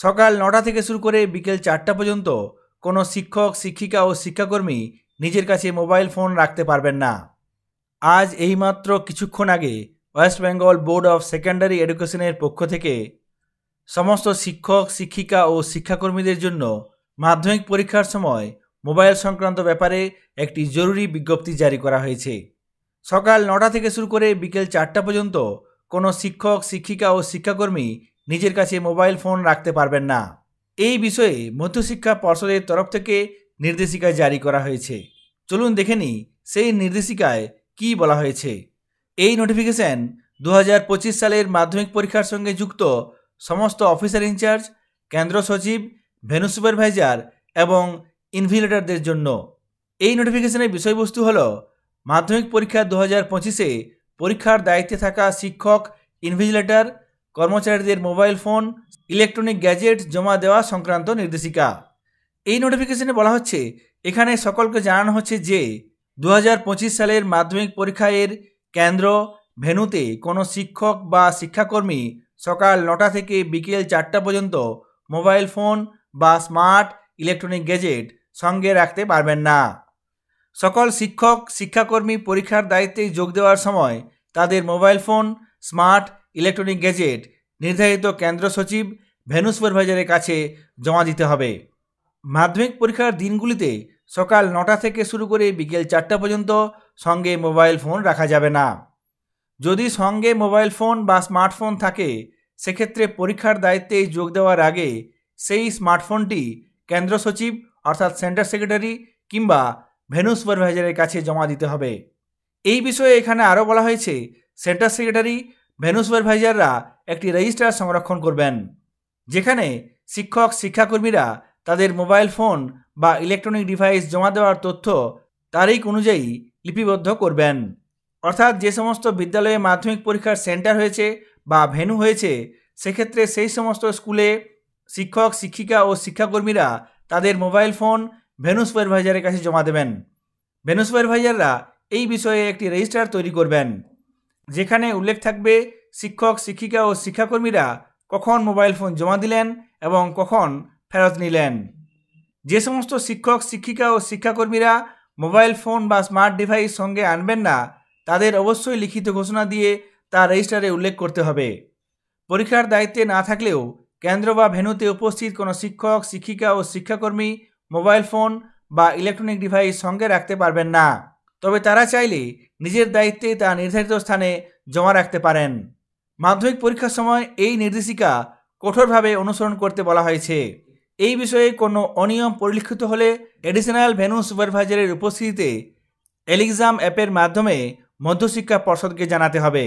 সকাল ৯টা থেকে শুরু করে বিকেল ৪টা পর্যন্ত কোনো শিক্ষক, শিক্ষিকা ও শিক্ষাকর্মী নিজের কাছে মোবাইল ফোন রাখতে পারবেন না। আজ এইমাত্র কিছুক্ষণ আগে West Bengal board of secondary এডুকেশনের পক্ষ থেকে সমস্ত শিক্ষক, শিক্ষিকা ও শিক্ষাকর্মীদের জন্য মাধ্যমিক পরীক্ষার সময় মোবাইল সংক্রান্ত ব্যাপারে একটি জরুরি বিজ্ঞপ্তি জারি করা হয়েছে। সকাল ৯টা থেকে শুরু করে বিকেল ৪টা পর্যন্ত কোনো শিক্ষক, শিক্ষিকা ও শিক্ষাকর্মী নিজের কাছে মোবাইল ফোন রাখতে পারবেন না। এই বিষয়ে মধ্যশিক্ষা পর্ষদের তরফ থেকে নির্দেশিকা জারি করা হয়েছে। চলুন দেখে নিই সেই নির্দেশিকায় কি বলা হয়েছে। এই নোটিফিকেশন 2025 সালের মাধ্যমিক পরীক্ষার সঙ্গে যুক্ত সমস্ত অফিসার ইনচার্জ, কেন্দ্র সচিব, ভেন্যু সুপারভাইজার এবং ইনভিজিলেটরদের জন্য। এই নোটিফিকেশনের বিষয়বস্তু হল মাধ্যমিক পরীক্ষা 2025-এ পরীক্ষার দায়িত্বে থাকা শিক্ষক, ইনভিজিলেটর কর্মচারীদের মোবাইল ফোন, ইলেকট্রনিক গ্যাজেট জমা দেওয়া সংক্রান্ত নির্দেশিকা। এই নোটিফিকেশনে বলা হচ্ছে, এখানে সকলকে জানানো হচ্ছে যে 2025 সালের মাধ্যমিক পরীক্ষার কেন্দ্র, ভেন্যুতে কোনো শিক্ষক বা শিক্ষাকর্মী সকাল ৯টা থেকে বিকেল ৪টা পর্যন্ত মোবাইল ফোন বা স্মার্ট ইলেকট্রনিক গ্যাজেট সঙ্গে রাখতে পারবেন না। সকল শিক্ষক, শিক্ষাকর্মী পরীক্ষার দায়িত্বে যোগ দেওয়ার সময় তাদের mobile phone, smart electronic gadget নির্ধারিত কেন্দ্র সচিব, ভেন্যু সুপারভাইজারের কাছে জমা দিতে হবে। মাধ্যমিক পরীক্ষার দিনগুলিতে সকাল ৯টা থেকে শুরু করে বিকেল ৪টা পর্যন্ত সঙ্গে মোবাইল ফোন রাখা যাবে না। যদি সঙ্গে মোবাইল ফোন বা স্মার্টফোন থাকে, সেক্ষেত্রে পরীক্ষার দায়িত্বে যোগ দেওয়ার আগে সেই স্মার্টফোনটি কেন্দ্র সচিব অর্থাৎ সেন্টার সেক্রেটারি কিংবা ভেন্যু সুপারভাইজারের কাছে জমা দিতে হবে। এই বিষয়ে এখানে আরও বলা হয়েছে, সেন্টার সেক্রেটারি, ভেন্যু সুপারভাইজাররা একটি রেজিস্টার সংরক্ষণ করবেন, যেখানে শিক্ষক, শিক্ষাকর্মীরা তাদের মোবাইল ফোন বা ইলেকট্রনিক ডিভাইস জমা দেওয়ার তথ্য তারিখ অনুযায়ী লিপিবদ্ধ করবেন। অর্থাৎ যে সমস্ত বিদ্যালয়ে মাধ্যমিক পরীক্ষার সেন্টার হয়েছে বা ভেন্যু হয়েছে, সেক্ষেত্রে সেই সমস্ত স্কুলে শিক্ষক, শিক্ষিকা ও শিক্ষাকর্মীরা তাদের মোবাইল ফোন ভেন্যু সুপারভাইজারের কাছে জমা দেবেন। ভেন্যু সুপারভাইজাররা এই বিষয়ে একটি রেজিস্টার তৈরি করবেন, যেখানে উল্লেখ থাকবে শিক্ষক, শিক্ষিকা ও শিক্ষাকর্মীরা কখন মোবাইল ফোন জমা দিলেন এবং কখন ফেরত নিলেন। যে সমস্ত শিক্ষক, শিক্ষিকা ও শিক্ষাকর্মীরা মোবাইল ফোন বা স্মার্ট ডিভাইস সঙ্গে আনবেন না, তাদের অবশ্যই লিখিত ঘোষণা দিয়ে তা রেজিস্টারে উল্লেখ করতে হবে। পরীক্ষার দায়িত্বে না থাকলেও কেন্দ্র বা ভেন্যুতে উপস্থিত কোনো শিক্ষক, শিক্ষিকা ও শিক্ষাকর্মী মোবাইল ফোন বা ইলেকট্রনিক ডিভাইস সঙ্গে রাখতে পারবেন না, তবে তারা চাইলে নিজের দায়িত্বে তা নির্ধারিত স্থানে জমা রাখতে পারেন। মাধ্যমিক পরীক্ষার সময় এই নির্দেশিকা কঠোরভাবে অনুসরণ করতে বলা হয়েছে। এই বিষয়ে কোনো অনিয়ম পরিলক্ষিত হলে এডিশনাল ভেন্যু সুপারভাইজারের উপস্থিতিতে এলিক্সাম অ্যাপের মাধ্যমে মধ্যশিক্ষা পর্ষদকে জানাতে হবে।